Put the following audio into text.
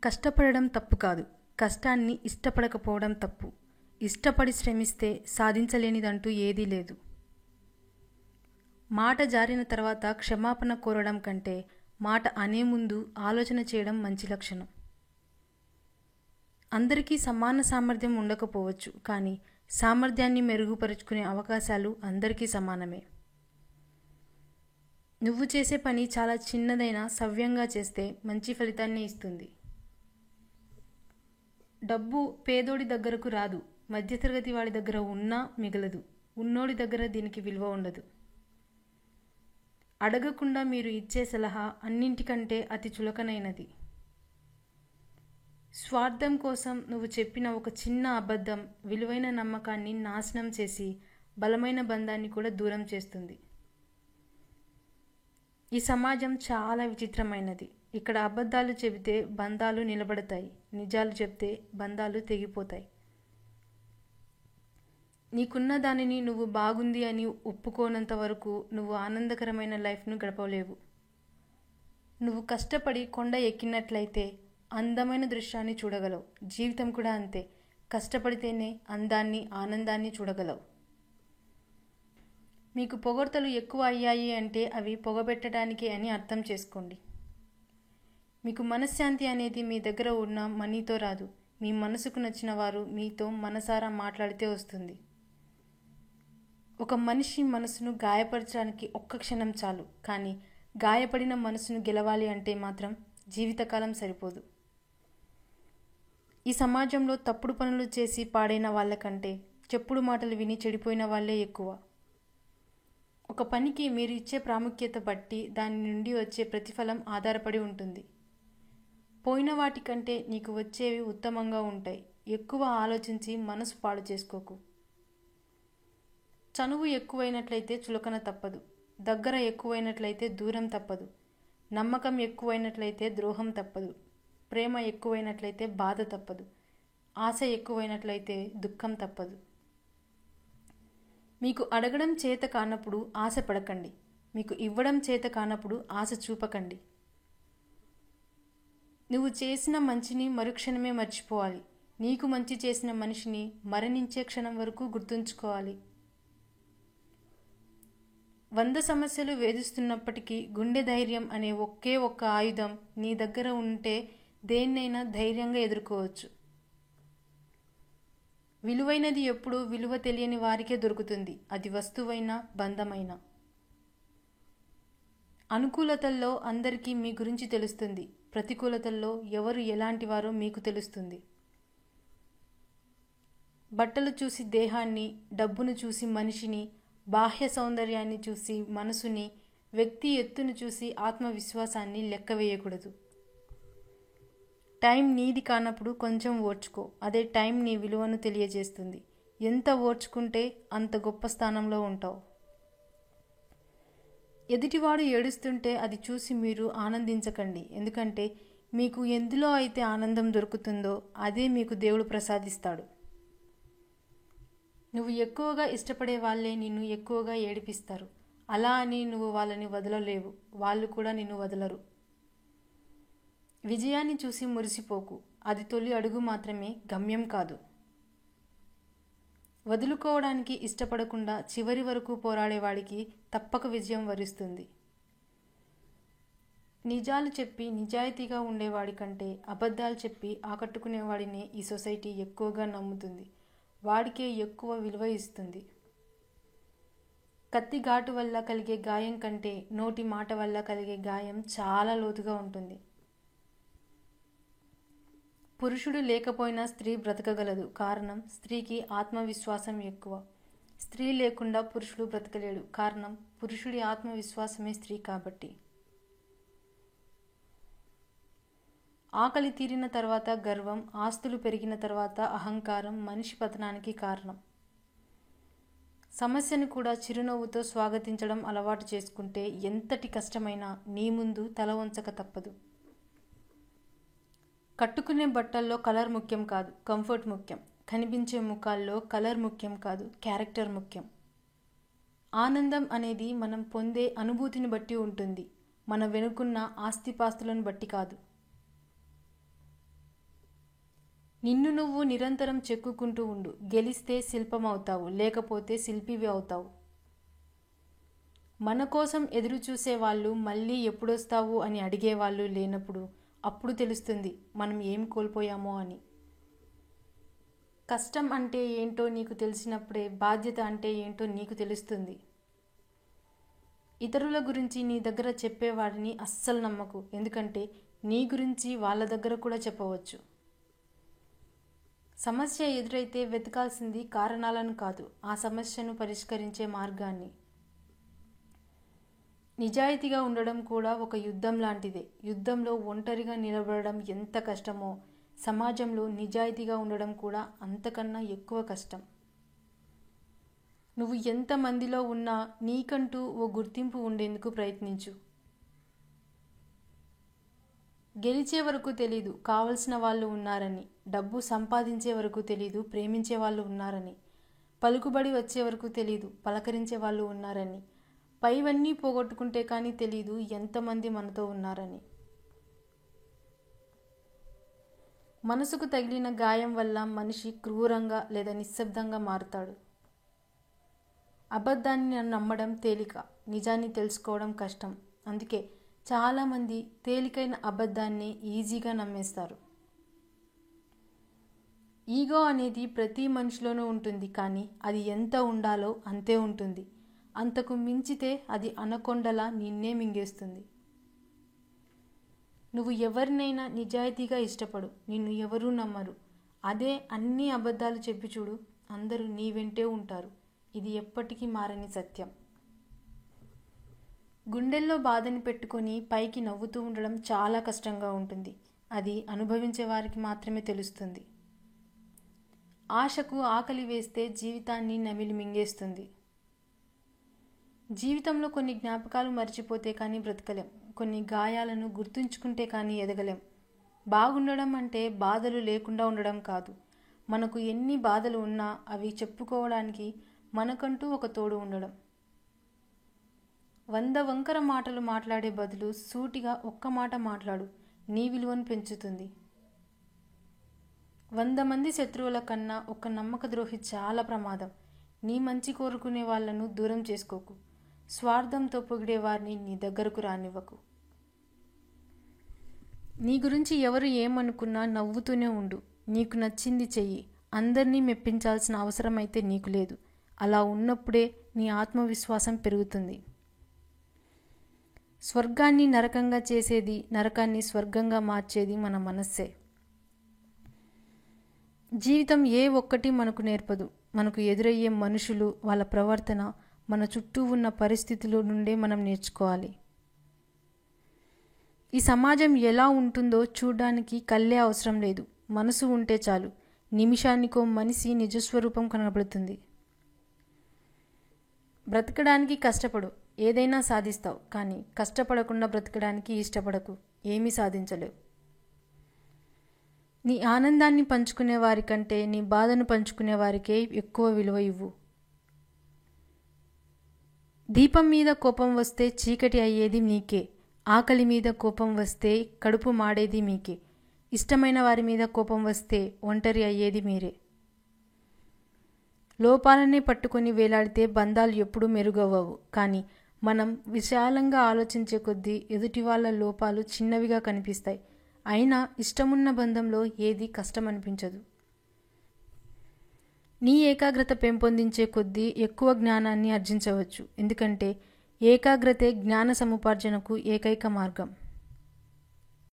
కష్టపడడం తప్పు కాదు. కష్టాన్ని ఇష్టపడకపోవడం తప్పు. ఇష్టపడి శ్రమిస్తే సాధించలేనిదంటూ ఏదీ లేదు. మాట జారిన తర్వాత క్షమాపణ కోరడం కంటే మాట అనే ముందు ఆలోచన చేయడం మంచి లక్షణం. అందరికీ సమాన సామర్థ్యం ఉండకపోవచ్చు, కానీ సామర్థ్యాన్ని మెరుగుపరుచుకునే అవకాశాలు అందరికీ సమానమే. నువ్వు చేసే పని చాలా చిన్నదైనా సవ్యంగా చేస్తే మంచి ఫలితాన్ని ఇస్తుంది. డబ్బు పేదోడి దగ్గరకు రాదు, మధ్యతరగతి వాడి దగ్గర ఉన్నా మిగలదు, ఉన్నోడి దగ్గర దీనికి విలువ ఉండదు. అడగకుండా మీరు ఇచ్చే సలహా అన్నింటికంటే అతి చులకనైనది. స్వార్థం కోసం నువ్వు చెప్పిన ఒక చిన్న అబద్ధం విలువైన నమ్మకాన్ని నాశనం చేసి బలమైన బంధాన్ని కూడా దూరం చేస్తుంది. ఈ సమాజం చాలా విచిత్రమైనది. ఇక్కడ అబద్ధాలు చెబితే బంధాలు నిలబడతాయి, నిజాలు చెప్తే బంధాలు తెగిపోతాయి. నీకున్న దానిని నువ్వు బాగుంది అని ఒప్పుకోనంత వరకు నువ్వు ఆనందకరమైన లైఫ్ను గడపలేవు. నువ్వు కష్టపడి కొండ ఎక్కినట్లయితే అందమైన దృశ్యాన్ని చూడగలవు. జీవితం కూడా అంతే. కష్టపడితేనే అందాన్ని, ఆనందాన్ని చూడగలవు. మీకు పొగడ్తలు ఎక్కువ అయ్యాయి అంటే అవి పొగబెట్టడానికే అని అర్థం చేసుకోండి. మీకు మనశ్శాంతి అనేది మీ దగ్గర ఉన్న మనీతో రాదు. మీ మనసుకు నచ్చిన వారు మీతో మనసారా మాట్లాడితే వస్తుంది. ఒక మనిషి మనసును గాయపరచడానికి ఒక్క క్షణం చాలు, కానీ గాయపడిన మనసును గెలవాలి అంటే మాత్రం జీవితకాలం సరిపోదు. ఈ సమాజంలో తప్పుడు పనులు చేసి పాడైన వాళ్ళకంటే చెప్పుడు మాటలు విని చెడిపోయిన వాళ్ళే ఎక్కువ. ఒక పనికి మీరు ఇచ్చే ప్రాముఖ్యత బట్టి దాని నుండి వచ్చే ప్రతిఫలం ఆధారపడి ఉంటుంది. పోయిన వాటికంటే నీకు వచ్చేవి ఉత్తమంగా ఉంటాయి. ఎక్కువ ఆలోచించి మనసు పాడు చేసుకోకు. చనువు ఎక్కువైనట్లయితే చులకన తప్పదు. దగ్గర ఎక్కువైనట్లయితే దూరం తప్పదు. నమ్మకం ఎక్కువైనట్లయితే ద్రోహం తప్పదు. ప్రేమ ఎక్కువైనట్లయితే బాధ తప్పదు. ఆశ ఎక్కువైనట్లయితే దుఃఖం తప్పదు. మీకు అడగడం చేత కానప్పుడు ఆశ పడకండి. మీకు ఇవ్వడం చేత కానప్పుడు ఆశ చూపకండి. నువ్వు చేసిన మంచిని మరుక్షణమే మర్చిపోవాలి. నీకు మంచి చేసిన మనిషిని మరణించే క్షణం వరకు గుర్తుంచుకోవాలి. 100 సమస్యలు వేధిస్తున్నప్పటికీ గుండె ధైర్యం అనే ఒకే ఒక్క ఆయుధం నీ దగ్గర ఉంటే దేన్నైనా ధైర్యంగా ఎదుర్కోవచ్చు. విలువైనది ఎప్పుడూ విలువ తెలియని వారికే దొరుకుతుంది. అది వస్తువైనా, బంధమైనా. అనుకూలతల్లో అందరికీ మీ గురించి తెలుస్తుంది. ప్రతికూలతల్లో ఎవరు ఎలాంటి వారో మీకు తెలుస్తుంది. బట్టలు చూసి దేహాన్ని, డబ్బును చూసి మనిషిని, బాహ్య సౌందర్యాన్ని చూసి మనసుని, వ్యక్తి ఎత్తును చూసి ఆత్మవిశ్వాసాన్ని లెక్క వేయకూడదు. టైం నీది కానప్పుడు కొంచెం ఓర్చుకో. అదే టైం నీ విలువను తెలియజేస్తుంది. ఎంత ఓర్చుకుంటే అంత గొప్ప స్థానంలో ఉంటావు. ఎదుటివాడు ఏడుస్తుంటే అది చూసి మీరు ఆనందించకండి. ఎందుకంటే మీకు ఎందులో అయితే ఆనందం దొరుకుతుందో అదే మీకు దేవుడు ప్రసాదిస్తాడు. నువ్వు ఎక్కువగా ఇష్టపడే వాళ్ళే నిన్ను ఎక్కువగా ఏడిపిస్తారు. అలా అని నువ్వు వాళ్ళని వదలలేవు, వాళ్ళు కూడా నిన్ను వదలరు. విజయాన్ని చూసి మురిసిపోకు. అది తొలి అడుగు మాత్రమే, గమ్యం కాదు. వదులుకోవడానికి ఇష్టపడకుండా చివరి వరకు పోరాడేవాడికి తప్పక విజయం వరిస్తుంది. నిజాలు చెప్పి నిజాయితీగా ఉండేవాడి కంటే అబద్ధాలు చెప్పి ఆకట్టుకునేవాడినే ఈ సొసైటీ ఎక్కువగా నమ్ముతుంది. వాడికే ఎక్కువ విలువ ఇస్తుంది. కత్తి ఘాటు వల్ల కలిగే గాయం కంటే నోటి మాట వల్ల కలిగే గాయం చాలా లోతుగా ఉంటుంది. పురుషుడు లేకపోయినా స్త్రీ బ్రతకగలదు. కారణం స్త్రీకి ఆత్మవిశ్వాసం ఎక్కువ. స్త్రీ లేకుండా పురుషుడు బ్రతకలేడు. కారణం పురుషుడి ఆత్మవిశ్వాసమే స్త్రీ కాబట్టి. ఆకలి తీరిన తర్వాత గర్వం, ఆస్తులు పెరిగిన తర్వాత అహంకారం మనిషి పతనానికి కారణం. సమస్యను కూడా చిరునవ్వుతో స్వాగతించడం అలవాటు చేసుకుంటే ఎంతటి కష్టమైనా నీ ముందు తల వంచక తప్పదు. కట్టుకునే బట్టల్లో కలర్ ముఖ్యం కాదు, కంఫర్ట్ ముఖ్యం. కనిపించే ముఖాల్లో కలర్ ముఖ్యం కాదు, క్యారెక్టర్ ముఖ్యం. ఆనందం అనేది మనం పొందే అనుభూతిని బట్టి ఉంటుంది, మన వెనుకున్న ఆస్తిపాస్తులను బట్టి కాదు. నిన్ను నువ్వు నిరంతరం చెక్కుకుంటూ ఉండు. గెలిస్తే శిల్పం అవుతావు, లేకపోతే శిల్పివి అవుతావు. మన కోసం ఎదురు చూసే వాళ్ళు మళ్ళీ ఎప్పుడొస్తావు అని అడిగేవాళ్ళు లేనప్పుడు అప్పుడు తెలుస్తుంది మనం ఏం కోల్పోయామో అని. కష్టం అంటే ఏంటో నీకు తెలిసినప్పుడే బాధ్యత అంటే ఏంటో నీకు తెలుస్తుంది. ఇతరుల గురించి నీ దగ్గర చెప్పేవాడిని అస్సలు నమ్మకు. ఎందుకంటే నీ గురించి వాళ్ళ దగ్గర కూడా చెప్పవచ్చు. సమస్య ఎదురైతే వెతకాల్సింది కారణాలను కాదు, ఆ సమస్యను పరిష్కరించే మార్గాన్ని. నిజాయితీగా ఉండడం కూడా ఒక యుద్ధం లాంటిదే. యుద్ధంలో ఒంటరిగా నిలబడడం ఎంత కష్టమో సమాజంలో నిజాయితీగా ఉండడం కూడా అంతకన్నా ఎక్కువ కష్టం. నువ్వు ఎంతమందిలో ఉన్నా నీకంటూ ఓ గుర్తింపు ఉండేందుకు ప్రయత్నించు. గెలిచే వరకు తెలీదు కావలసిన వాళ్ళు ఉన్నారని, డబ్బు సంపాదించే వరకు తెలీదు ప్రేమించే వాళ్ళు ఉన్నారని, పలుకుబడి వచ్చే వరకు తెలీదు పలకరించే వాళ్ళు ఉన్నారని, పైవన్నీ పోగొట్టుకుంటే కానీ తెలీదు ఎంతమంది మనతో ఉన్నారని. మనసుకు తగిలిన గాయం వల్ల మనిషి క్రూరంగా లేదా నిశ్శబ్దంగా మారుతాడు. అబద్ధాన్ని నమ్మడం తేలిక, నిజాన్ని తెలుసుకోవడం కష్టం. అందుకే చాలామంది తేలికైన అబద్ధాన్ని ఈజీగా నమ్మేస్తారు. ఈగో అనేది ప్రతి మనిషిలోనూ ఉంటుంది, కానీ అది ఎంత ఉండాలో అంతే ఉంటుంది. అంతకు మించితే అది అనకొండలా నిన్నే మింగేస్తుంది. నువ్వు ఎవరినైనా నిజాయితీగా ఇష్టపడు, నిన్ను ఎవరూ నమ్మరు. అదే అన్ని అబద్ధాలు చెప్పి చూడు, అందరూ నీ వెంటే ఉంటారు. ఇది ఎప్పటికీ మారని సత్యం. గుండెల్లో బాధని పెట్టుకొని పైకి నవ్వుతూ ఉండడం చాలా కష్టంగా ఉంటుంది. అది అనుభవించే వారికి మాత్రమే తెలుస్తుంది. ఆశకు ఆకలి వేస్తే జీవితాన్ని నమిలి మింగేస్తుంది. జీవితంలో కొన్ని జ్ఞాపకాలు మర్చిపోతే కానీ బ్రతకలేం. కొన్ని గాయాలను గుర్తుంచుకుంటే కానీ ఎదగలేం. బాగుండడం అంటే బాధలు లేకుండా ఉండడం కాదు. మనకు ఎన్ని బాధలు ఉన్నా అవి చెప్పుకోవడానికి మనకంటూ ఒక తోడు ఉండడం. 100 వంకర మాటలు మాట్లాడే బదులు సూటిగా ఒక్క మాట మాట్లాడు, నీ విలువను పెంచుతుంది. 100 మంది శత్రువుల కన్నా ఒక నమ్మక ద్రోహి చాలా ప్రమాదం. నీ మంచి కోరుకునే వాళ్లను దూరం చేసుకోకు. స్వార్థంతో పొగిడే వారిని నీ దగ్గరకు రానివ్వకు. నీ గురించి ఎవరు ఏమనుకున్నా నవ్వుతూనే ఉండు. నీకు నచ్చింది చెయ్యి. అందరినీ మెప్పించాల్సిన అవసరం అయితే నీకు లేదు. అలా ఉన్నప్పుడే నీ ఆత్మవిశ్వాసం పెరుగుతుంది. స్వర్గాన్ని నరకంగా చేసేది, నరకాన్ని స్వర్గంగా మార్చేది మన మనస్సే. జీవితం ఏ ఒక్కటి మనకు నేర్పదు. మనకు ఎదురయ్యే మనుషులు, వాళ్ళ ప్రవర్తన, మన చుట్టూ ఉన్న పరిస్థితుల నుండే మనం నేర్చుకోవాలి. ఈ సమాజం ఎలా ఉంటుందో చూడ్డానికి కళ్ళే అవసరం లేదు, మనసు ఉంటే చాలు. నిమిషానికో మనిషి నిజస్వరూపం కనబడుతుంది. బ్రతకడానికి కష్టపడు, ఏదైనా సాధిస్తావు. కానీ కష్టపడకుండా బ్రతకడానికి ఇష్టపడకు, ఏమీ సాధించలేవు. నీ ఆనందాన్ని పంచుకునే వారికంటే నీ బాధను పంచుకునే వారికే ఎక్కువ విలువ ఇవ్వు. దీపం మీద కోపం వస్తే చీకటి అయ్యేది నీకే. ఆకలి మీద కోపం వస్తే కడుపు మాడేది మీకే. ఇష్టమైన వారి మీద కోపం వస్తే ఒంటరి అయ్యేది మీరే. లోపాలనే పట్టుకొని వేలాడితే బంధాలు ఎప్పుడూ మెరుగవ్వవు. కానీ మనం విశాలంగా ఆలోచించే కొద్దీ ఎదుటి వాళ్ళ లోపాలు చిన్నవిగా కనిపిస్తాయి. అయినా ఇష్టమున్న బంధంలో ఏది కష్టం అనిపించదు. నీ ఏకాగ్రత పెంపొందించే కొద్దీ ఎక్కువ జ్ఞానాన్ని ఆర్జించవచ్చు. ఎందుకంటే ఏకాగ్రతే జ్ఞాన సముపార్జనకు ఏకైక మార్గం.